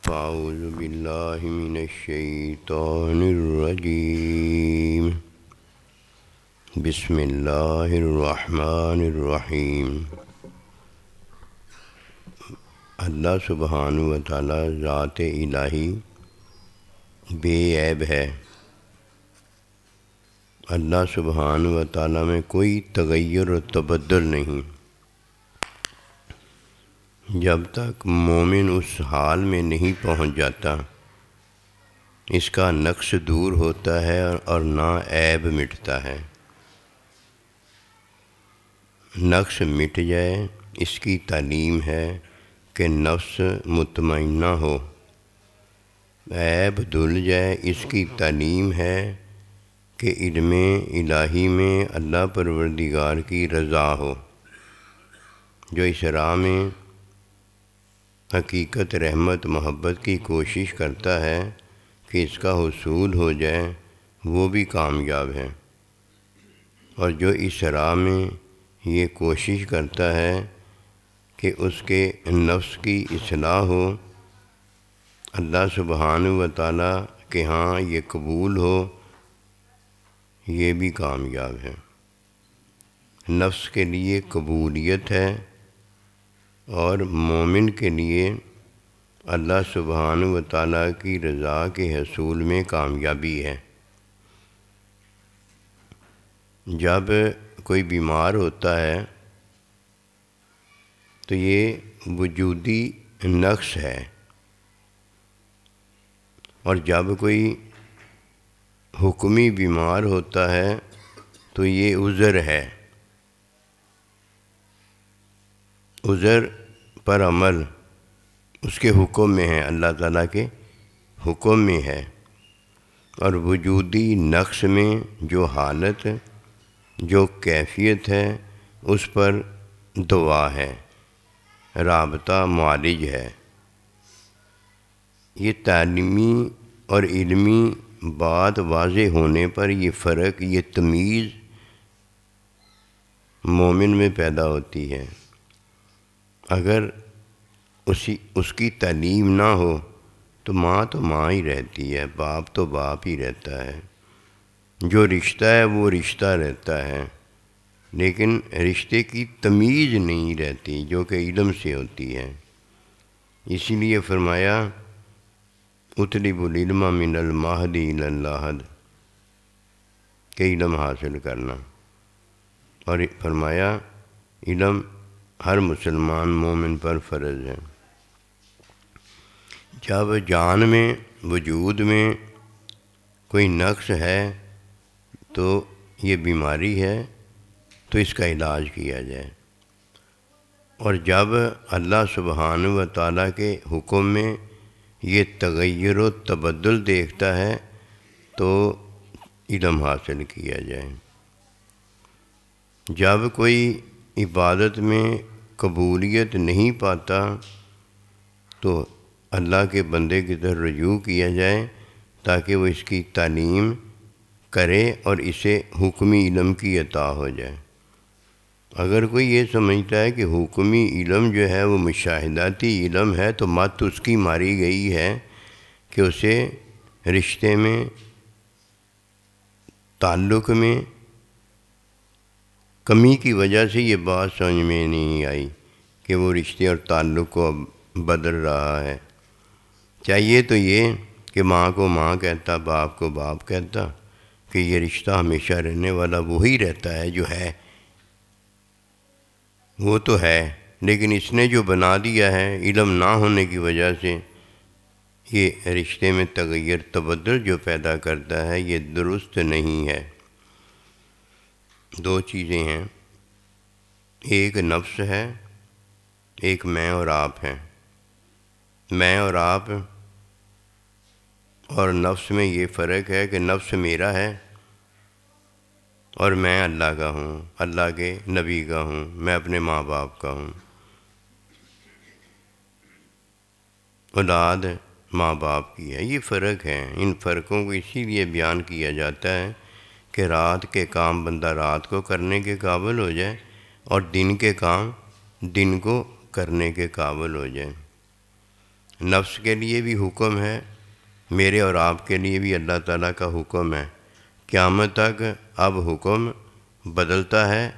فاعوذ باللہ من الشیطان الرجیم بسم اللہ الرحمن الرحیم۔ اللہ سبحانہ و تعالی ذات الہی بے عیب ہے۔ اللہ سبحانہ و تعالی میں کوئی تغیر و تبدل نہیں۔ جب تک مومن اس حال میں نہیں پہنچ جاتا اس کا نقص دور ہوتا ہے اور نہ عیب مٹتا ہے۔ نقص مٹ جائے اس کی تعلیم ہے کہ نفس مطمئنہ ہو، عیب دھل جائے اس کی تعلیم ہے کہ علم الہی میں اللہ پروردگار کی رضا ہو۔ جو اس راہ میں حقیقت رحمت محبت کی کوشش کرتا ہے کہ اس کا حصول ہو جائے وہ بھی کامیاب ہے، اور جو اس راہ میں یہ کوشش کرتا ہے کہ اس کے نفس کی اصلاح ہو، اللہ سبحانہ و تعالی کے ہاں یہ قبول ہو، یہ بھی کامیاب ہے۔ نفس کے لیے قبولیت ہے اور مومن کے لیے اللہ سبحانہ و تعالیٰ کی رضا کے حصول میں کامیابی ہے۔ جب کوئی بیمار ہوتا ہے تو یہ وجودی نقص ہے، اور جب کوئی حکمی بیمار ہوتا ہے تو یہ عذر ہے۔ عذر پر عمل اس کے حکم میں ہے، اللہ تعالیٰ کے حکم میں ہے، اور وجودی نقص میں جو حالت جو کیفیت ہے اس پر دوا ہے، رابطہ معالج ہے۔ یہ تعلیمی اور علمی بات واضح ہونے پر یہ فرق، یہ تمیز مومن میں پیدا ہوتی ہے۔ اگر اس کی تعلیم نہ ہو تو ماں ہی رہتی ہے، باپ تو باپ ہی رہتا ہے، جو رشتہ ہے وہ رشتہ رہتا ہے، لیکن رشتے کی تمیز نہیں رہتی جو کہ علم سے ہوتی ہے۔ اسی لیے فرمایا اطلب العلم من المہد الی اللحد، کہ علم حاصل کرنا، اور فرمایا علم ہر مسلمان مومن پر فرض ہے۔ جب جان میں وجود میں کوئی نقص ہے تو یہ بیماری ہے تو اس کا علاج کیا جائے، اور جب اللہ سبحانہ و تعالیٰ کے حکم میں یہ تغیر و تبدل دیکھتا ہے تو علم حاصل کیا جائے۔ جب کوئی عبادت میں قبولیت نہیں پاتا تو اللہ کے بندے کی طرف رجوع کیا جائے تاکہ وہ اس کی تعلیم کرے اور اسے حکمی علم کی عطا ہو جائے۔ اگر کوئی یہ سمجھتا ہے کہ حکمی علم جو ہے وہ مشاہداتی علم ہے تو مت اس کی ماری گئی ہے کہ اسے رشتے میں تعلق میں کمی کی وجہ سے یہ بات سمجھ میں نہیں آئی کہ وہ رشتے اور تعلق کو اب بدل رہا ہے۔ چاہیے تو یہ کہ ماں کو ماں کہتا، باپ کو باپ کہتا، کہ یہ رشتہ ہمیشہ رہنے والا وہی رہتا ہے جو ہے، وہ تو ہے، لیکن اس نے جو بنا دیا ہے علم نہ ہونے کی وجہ سے، یہ رشتے میں تغیر تبدل جو پیدا کرتا ہے یہ درست نہیں ہے۔ دو چیزیں ہیں، ایک نفس ہے، ایک میں اور آپ ہیں۔ میں اور آپ اور نفس میں یہ فرق ہے کہ نفس میرا ہے اور میں اللہ کا ہوں، اللہ کے نبی کا ہوں، میں اپنے ماں باپ کا ہوں۔ اولاد ماں باپ کی ہے، یہ فرق ہے۔ ان فرقوں کو اسی لیے بیان کیا جاتا ہے کہ رات کے کام بندہ رات کو کرنے کے قابل ہو جائے اور دن کے کام دن کو کرنے کے قابل ہو جائے۔ نفس کے لیے بھی حکم ہے، میرے اور آپ کے لیے بھی اللہ تعالیٰ کا حکم ہے۔ قیامت تک اب حکم بدلتا ہے،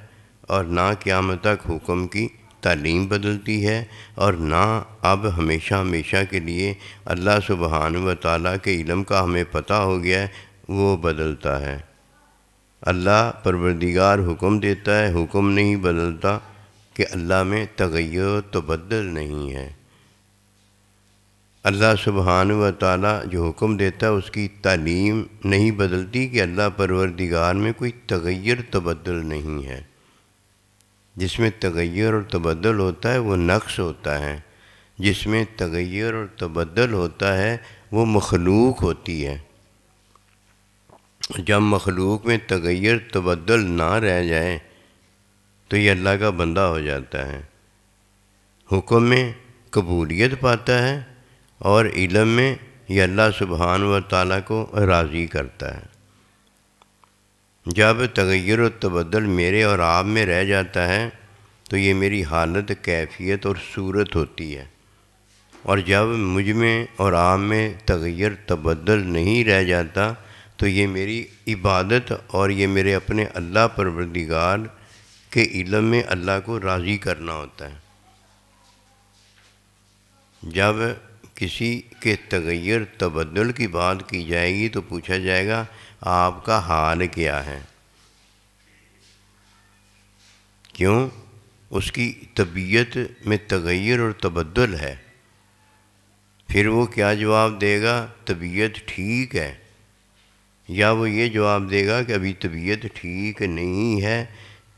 اور نہ قیامت تک حکم کی تعلیم بدلتی ہے، اور نہ اب ہمیشہ ہمیشہ کے لیے اللہ سبحانہ و تعالیٰ کے علم کا ہمیں پتہ ہو گیا ہے وہ بدلتا ہے۔ اللہ پروردگار حکم دیتا ہے، حکم نہیں بدلتا، کہ اللہ میں تغیر و تبدل نہیں ہے۔ اللہ سبحانہ و تعالیٰ جو حکم دیتا ہے اس کی تعلیم نہیں بدلتی، کہ اللہ پروردگار میں کوئی تغیر تبدل نہیں ہے۔ جس میں تغیر اور تبدل ہوتا ہے وہ نقص ہوتا ہے، جس میں تغیر اور تبدل ہوتا ہے وہ مخلوق ہوتی ہے۔ جب مخلوق میں تغیر تبدل نہ رہ جائے تو یہ اللہ کا بندہ ہو جاتا ہے، حکم میں قبولیت پاتا ہے، اور علم میں یہ اللہ سبحانہ و تعالیٰ کو راضی کرتا ہے۔ جب تغیر و تبدل میرے اور آپ میں رہ جاتا ہے تو یہ میری حالت، کیفیت اور صورت ہوتی ہے، اور جب مجھ میں اور آپ میں تغیر تبدل نہیں رہ جاتا تو یہ میری عبادت اور یہ میرے اپنے اللہ پروردگار کے علم میں اللہ کو راضی کرنا ہوتا ہے۔ جب کسی کے تغیر تبدل کی بات کی جائے گی تو پوچھا جائے گا آپ کا حال کیا ہے؟ کیوں؟ اس کی طبیعت میں تغیر اور تبدل ہے۔ پھر وہ کیا جواب دے گا؟ طبیعت ٹھیک ہے، یا وہ یہ جواب دے گا کہ ابھی طبیعت ٹھیک نہیں ہے۔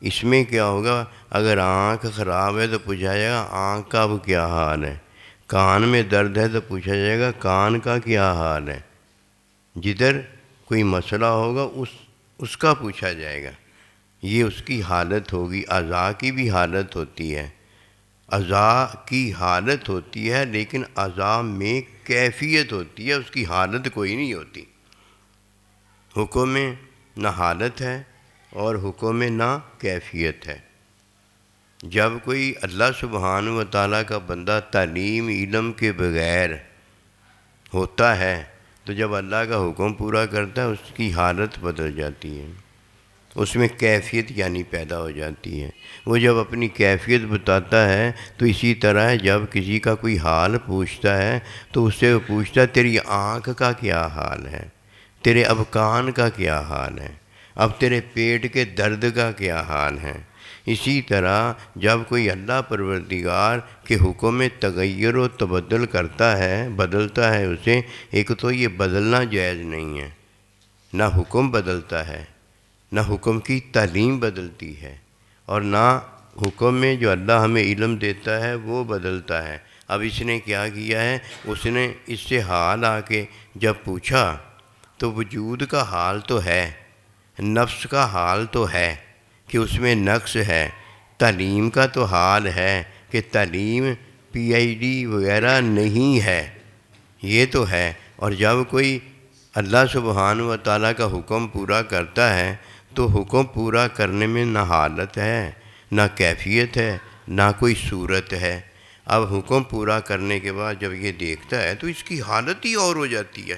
اس میں کیا ہوگا؟ اگر آنکھ خراب ہے تو پوچھا جائے گا آنکھ کا اب کیا حال ہے؟ کان میں درد ہے تو پوچھا جائے گا کان کا کیا حال ہے؟ جدھر کوئی مسئلہ ہوگا اس کا پوچھا جائے گا، یہ اس کی حالت ہوگی۔ اعضاء کی بھی حالت ہوتی ہے، اعضاء کی حالت ہوتی ہے، لیکن اعضاء میں کیفیت ہوتی ہے، اس کی حالت کوئی نہیں ہوتی۔ حکم میں نہ حالت ہے اور حکم میں نہ کیفیت ہے۔ جب کوئی اللہ سبحانہ و تعالیٰ کا بندہ تعلیم علم کے بغیر ہوتا ہے تو جب اللہ کا حکم پورا کرتا ہے اس کی حالت بدل جاتی ہے، اس میں کیفیت یعنی پیدا ہو جاتی ہے۔ وہ جب اپنی کیفیت بتاتا ہے تو اسی طرح جب کسی کا کوئی حال پوچھتا ہے تو اس سے وہ پوچھتا ہے تیری آنکھ کا کیا حال ہے، تیرے اب کان کا کیا حال ہے، اب تیرے پیٹ کے درد کا کیا حال ہے۔ اسی طرح جب کوئی اللہ پروردگار کے حکم میں تغیر و تبدل کرتا ہے، بدلتا ہے اسے، ایک تو یہ بدلنا جائز نہیں ہے، نہ حکم بدلتا ہے، نہ حکم کی تعلیم بدلتی ہے، اور نہ حکم میں جو اللہ ہمیں علم دیتا ہے وہ بدلتا ہے۔ اب اس نے کیا کیا ہے؟ اس نے اس سے حال آ کے جب پوچھا تو وجود کا حال تو ہے، نفس کا حال تو ہے کہ اس میں نقص ہے، تعلیم کا تو حال ہے کہ تعلیم PhD وغیرہ نہیں ہے، یہ تو ہے۔ اور جب کوئی اللہ سبحانہ و تعالیٰ کا حکم پورا کرتا ہے تو حکم پورا کرنے میں نہ حالت ہے، نہ کیفیت ہے، نہ کوئی صورت ہے۔ اب حکم پورا کرنے کے بعد جب یہ دیکھتا ہے تو اس کی حالت ہی اور ہو جاتی ہے،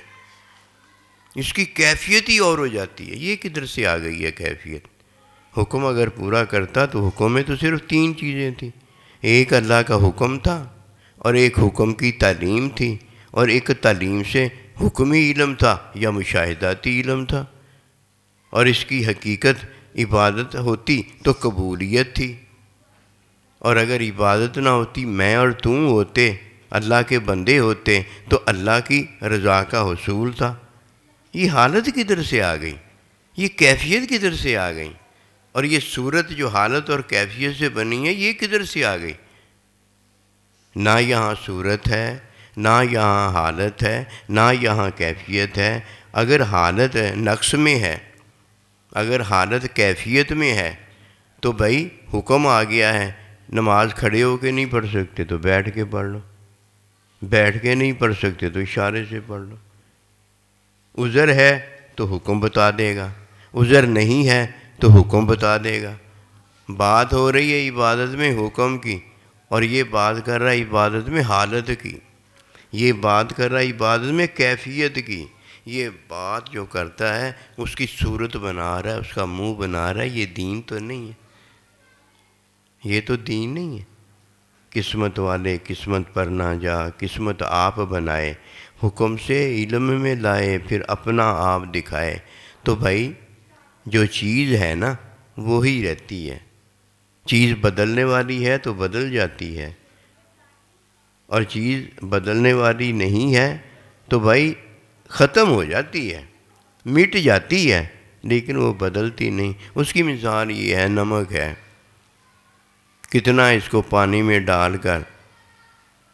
اس کی کیفیت ہی اور ہو جاتی ہے۔ یہ کدھر سے آ گئی ہے کیفیت؟ حکم اگر پورا کرتا تو حکم میں تو صرف 3 چیزیں تھیں، ایک اللہ کا حکم تھا، اور ایک حکم کی تعلیم تھی، اور ایک تعلیم سے حکمی علم تھا یا مشاہداتی علم تھا، اور اس کی حقیقت عبادت ہوتی تو قبولیت تھی، اور اگر عبادت نہ ہوتی میں اور تم ہوتے اللہ کے بندے ہوتے تو اللہ کی رضا کا حصول تھا۔ یہ حالت کدھر سے آ گئی؟ یہ کیفیت کدھر سے آ گئی؟ اور یہ صورت جو حالت اور کیفیت سے بنی ہے یہ کدھر سے آ گئی؟ نہ یہاں صورت ہے، نہ یہاں حالت ہے، نہ یہاں کیفیت ہے۔ اگر حالت نقص میں ہے، اگر حالت کیفیت میں ہے تو بھائی حکم آ گیا ہے، نماز کھڑے ہو کے نہیں پڑھ سکتے تو بیٹھ کے پڑھ لو، بیٹھ کے نہیں پڑھ سکتے تو اشارے سے پڑھ لو۔ عذر ہے تو حکم بتا دے گا، عذر نہیں ہے تو حکم بتا دے گا۔ بات ہو رہی ہے عبادت میں حکم کی، اور یہ بات کر رہا ہے عبادت میں حالت کی۔ یہ بات کر رہا ہے عبادت میں کیفیت کی، یہ بات جو کرتا ہے اس کی صورت بنا رہا ہے، اس کا منہ بنا رہا ہے، یہ دین تو نہیں ہے، یہ تو دین نہیں ہے۔ قسمت والے قسمت پر نہ جا، قسمت آپ بنائے، حکم سے علم میں لائے، پھر اپنا آپ دکھائے۔ تو بھائی جو چیز ہے نا وہی رہتی ہے، چیز بدلنے والی ہے تو بدل جاتی ہے، اور چیز بدلنے والی نہیں ہے تو بھائی ختم ہو جاتی ہے، مٹ جاتی ہے، لیکن وہ بدلتی نہیں۔ اس کی مثال یہ ہے، نمک ہے، کتنا اس کو پانی میں ڈال کر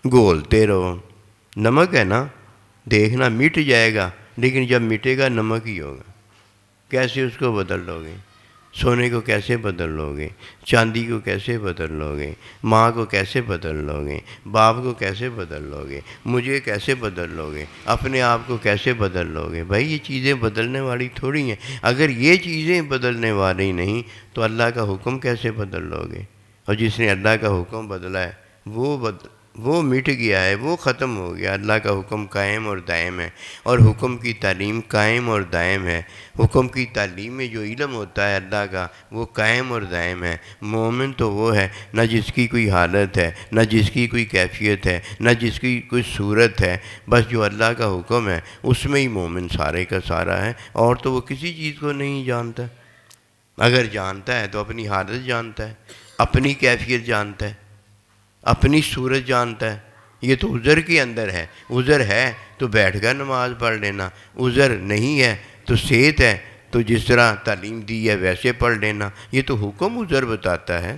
گھولتے رہو، نمک ہے نا، دیکھنا مٹ جائے گا، لیکن جب مٹے گا نمک ہی ہوگا۔ کیسے اس کو بدل لو گے؟ سونے کو کیسے بدل لو گے؟ چاندی کو کیسے بدل لو گے؟ ماں کو کیسے بدل لو گے؟ باپ کو کیسے بدل لو گے؟ مجھے کیسے بدل لو گے؟ اپنے آپ کو کیسے بدل لو گے؟ بھائی یہ چیزیں بدلنے والی تھوڑی ہیں۔ اگر یہ چیزیں بدلنے والی نہیں تو اللہ کا حکم کیسے بدل لو گے؟ اور جس نے اللہ کا حکم بدلا ہے وہ مٹ گیا ہے، وہ ختم ہو گیا۔ اللہ کا حکم قائم اور دائم ہے، اور حکم کی تعلیم قائم اور دائم ہے۔ حکم کی تعلیم میں جو علم ہوتا ہے اللہ کا وہ قائم اور دائم ہے۔ مومن تو وہ ہے نہ جس کی کوئی حالت ہے، نہ جس کی کوئی کیفیت ہے، نہ جس کی کوئی صورت ہے، بس جو اللہ کا حکم ہے اس میں ہی مومن سارے کا سارا ہے، اور تو وہ کسی چیز کو نہیں جانتا۔ اگر جانتا ہے تو اپنی حالت جانتا ہے، اپنی کیفیت جانتا ہے، اپنی صورت جانتا ہے۔ یہ تو عذر کے اندر ہے، عذر ہے تو بیٹھ کر نماز پڑھ لینا، عذر نہیں ہے تو صحت ہے تو جس طرح تعلیم دی ہے ویسے پڑھ لینا۔ یہ تو حکم عذر بتاتا ہے،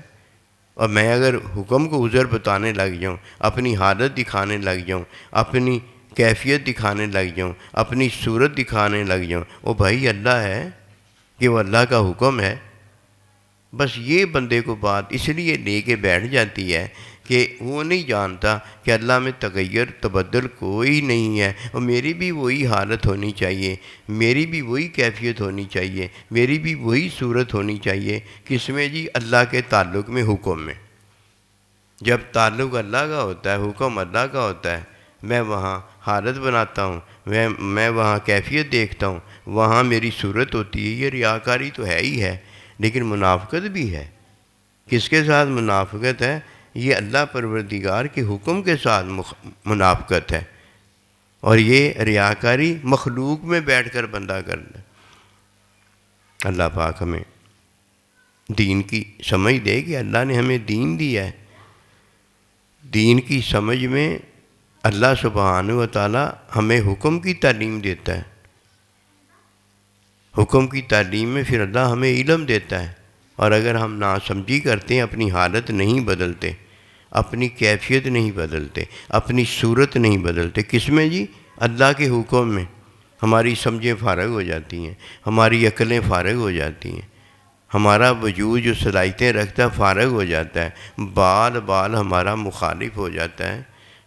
اور میں اگر حکم کو عذر بتانے لگ جاؤں، اپنی حالت دکھانے لگ جاؤں، اپنی کیفیت دکھانے لگ جاؤں، اپنی صورت دکھانے لگ جاؤں، وہ بھائی اللہ ہے کہ وہ اللہ کا حکم ہے۔ بس یہ بندے کو بات اس لیے لے کے بیٹھ جاتی ہے کہ وہ نہیں جانتا کہ اللہ میں تغیر تبدل کوئی نہیں ہے، اور میری بھی وہی حالت ہونی چاہیے، میری بھی وہی کیفیت ہونی چاہیے، میری بھی وہی صورت ہونی چاہیے۔ کس میں جی؟ اللہ کے تعلق میں، حکم میں۔ جب تعلق اللہ کا ہوتا ہے، حکم اللہ کا ہوتا ہے، میں وہاں حالت بناتا ہوں، میں وہاں کیفیت دیکھتا ہوں، وہاں میری صورت ہوتی ہے۔ یہ ریاکاری تو ہے ہی ہے، لیکن منافقت بھی ہے۔ کس کے ساتھ منافقت ہے؟ یہ اللہ پروردگار کے حکم کے ساتھ منافقت ہے، اور یہ ریاکاری مخلوق میں بیٹھ کر بندہ کرتا ہے۔ اللہ پاک ہمیں دین کی سمجھ دے کہ اللہ نے ہمیں دین دیا ہے۔ دین کی سمجھ میں اللہ سبحانہ و تعالی ہمیں حکم کی تعلیم دیتا ہے، حکم کی تعلیم میں پھر اللہ ہمیں علم دیتا ہے، اور اگر ہم ناسمجھی کرتے ہیں، اپنی حالت نہیں بدلتے، اپنی کیفیت نہیں بدلتے، اپنی صورت نہیں بدلتے، کس میں جی؟ اللہ کے حکم میں، ہماری سمجھیں فارغ ہو جاتی ہیں، ہماری عقلیں فارغ ہو جاتی ہیں، ہمارا وجود جو صلاحیتیں رکھتا ہے فارغ ہو جاتا ہے، بال ہمارا مخالف ہو جاتا ہے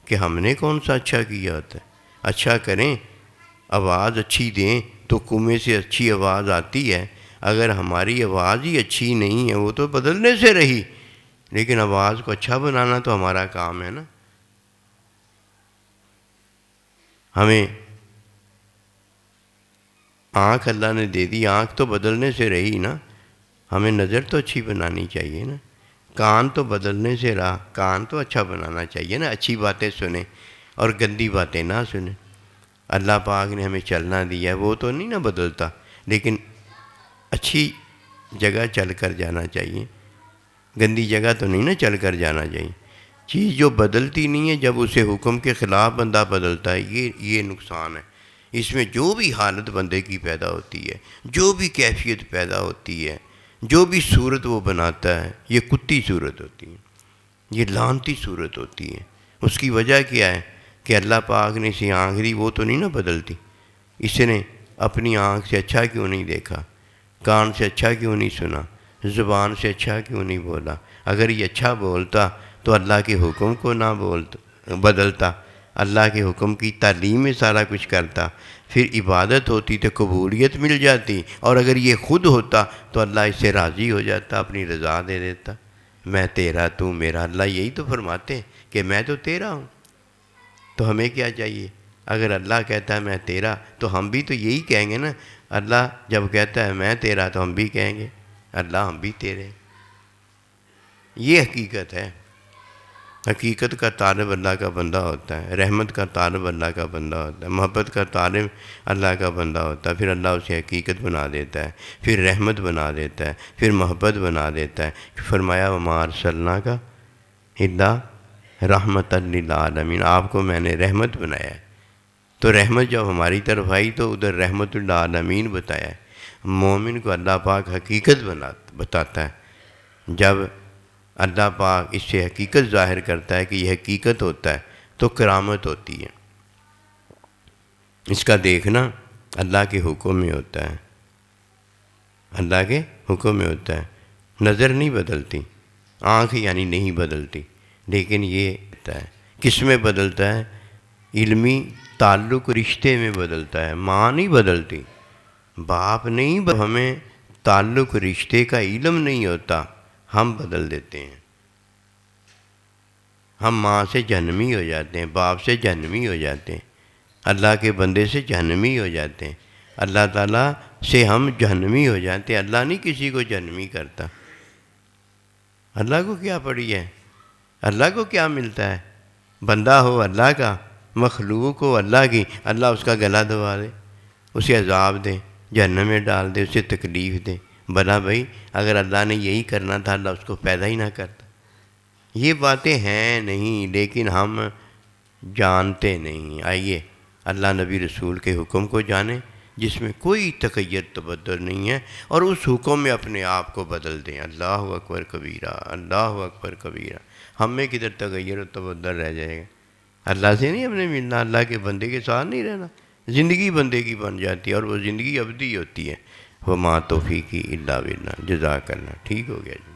کہ ہم نے کون سا اچھا کیا ہوتا ہے۔ اچھا کریں، آواز اچھی دیں تو کنویں سے اچھی آواز آتی ہے۔ اگر ہماری آواز ہی اچھی نہیں ہے، وہ تو بدلنے سے رہی، لیکن آواز کو اچھا بنانا تو ہمارا کام ہے نا۔ ہمیں آنکھ اللہ نے دے دی، آنکھ تو بدلنے سے رہی نا، ہمیں نظر تو اچھی بنانی چاہیے نا۔ کان تو بدلنے سے رہا، کان تو اچھا بنانا چاہیے نا، اچھی باتیں سنیں اور گندی باتیں نہ سنیں۔ اللہ پاک نے ہمیں چلنا دیا ہے، وہ تو نہیں نا بدلتا، لیکن اچھی جگہ چل کر جانا چاہیے، گندی جگہ تو نہیں نا چل کر جانا چاہیے۔ چیز جو بدلتی نہیں ہے، جب اسے حکم کے خلاف بندہ بدلتا ہے، یہ نقصان ہے۔ اس میں جو بھی حالت بندے کی پیدا ہوتی ہے، جو بھی کیفیت پیدا ہوتی ہے، جو بھی صورت وہ بناتا ہے، یہ کتی صورت ہوتی ہے، یہ لعنتی صورت ہوتی ہے۔ اس کی وجہ کیا ہے کہ اللہ پاک نے اسے آنکھ دی، وہ تو نہیں نا بدلتی۔ اس نے اپنی آنکھ سے اچھا کیوں نہیں دیکھا، کان سے اچھا کیوں نہیں سنا، زبان سے اچھا کیوں نہیں بولا؟ اگر یہ اچھا بولتا تو اللہ کے حکم کو نہ بدلتا، اللہ کے حکم کی تعلیم میں سارا کچھ کرتا، پھر عبادت ہوتی تو قبولیت مل جاتی، اور اگر یہ خود ہوتا تو اللہ اس سے راضی ہو جاتا، اپنی رضا دے دیتا۔ میں تیرا تو میرا، اللہ یہی تو فرماتے ہیں کہ میں تو تیرا ہوں۔ تو ہمیں کیا چاہیے؟ اگر اللہ کہتا ہے میں تیرا تو ہم بھی تو یہی کہیں گے نا. اللہ جب کہتا ہے میں تیرا تو ہم بھی کہیں گے اللہ ہم بھی تیرے. یہ حقیقت ہے. حقیقت کا طالب اللہ کا بندہ ہوتا ہے, رحمت کا طالب اللہ کا بندہ ہوتا ہے, محبت کا طالب اللہ کا بندہ ہوتا ہے. پھر اللہ اسے حقیقت بنا دیتا ہے, پھر رحمت بنا دیتا ہے, پھر محبت بنا دیتا ہے. فرمایا وما ارسلناک الا رحمۃ للعالمین, آپ کو میں نے رحمت بنایا ہے. تو رحمت جب ہماری طرف آئی تو ادھر رحمت للعالمین بتایا ہے. مومن کو اللہ پاک حقیقت بتاتا ہے. جب اللہ پاک اس سے حقیقت ظاہر کرتا ہے کہ یہ حقیقت ہوتا ہے تو کرامت ہوتی ہے. اس کا دیکھنا اللہ کے حکم میں ہوتا ہے, اللہ کے حکم میں ہوتا ہے. نظر نہیں بدلتی, آنکھ یعنی نہیں بدلتی, لیکن یہ ہوتا ہے کس میں بدلتا ہے؟ علمی تعلق رشتے میں بدلتا ہے. ماں نہیں بدلتی, باپ نہیں, ہمیں تعلق رشتے کا علم نہیں ہوتا, ہم بدل دیتے ہیں. ہم ماں سے جہنمی ہو جاتے ہیں, باپ سے جہنمی ہو جاتے ہیں, اللہ کے بندے سے جہنمی ہو جاتے ہیں, اللہ تعالیٰ سے ہم جہنمی ہو جاتے ہیں. اللہ نہیں کسی کو جہنمی کرتا. اللہ کو کیا پڑی ہے؟ اللہ کو کیا ملتا ہے؟ بندہ ہو اللہ کا, مخلوق ہو اللہ کی, اللہ اس کا گلا دبا دے, اسے عذاب دے, جہنم میں ڈال دے, اسے تکلیف دے. بھلا بھائی اگر اللہ نے یہی کرنا تھا اللہ اس کو پیدا ہی نہ کرتا. یہ باتیں ہیں نہیں, لیکن ہم جانتے نہیں. آئیے اللہ نبی رسول کے حکم کو جانیں جس میں کوئی تغیر تبدل نہیں ہے, اور اس حکم میں اپنے آپ کو بدل دیں. اللہ اکبر کبیرہ, اللہ اکبر کبیرہ. ہم میں کدھر تغیر و تبدل رہ جائے گا؟ اللہ سے نہیں ہم نے ملنا, اللہ کے بندے کے ساتھ نہیں رہنا. زندگی بندے کی بن جاتی ہے اور وہ زندگی ابدی ہوتی ہے. وما توفیقی الا باللہ. جزاک اللہ. ٹھیک ہو گیا جی.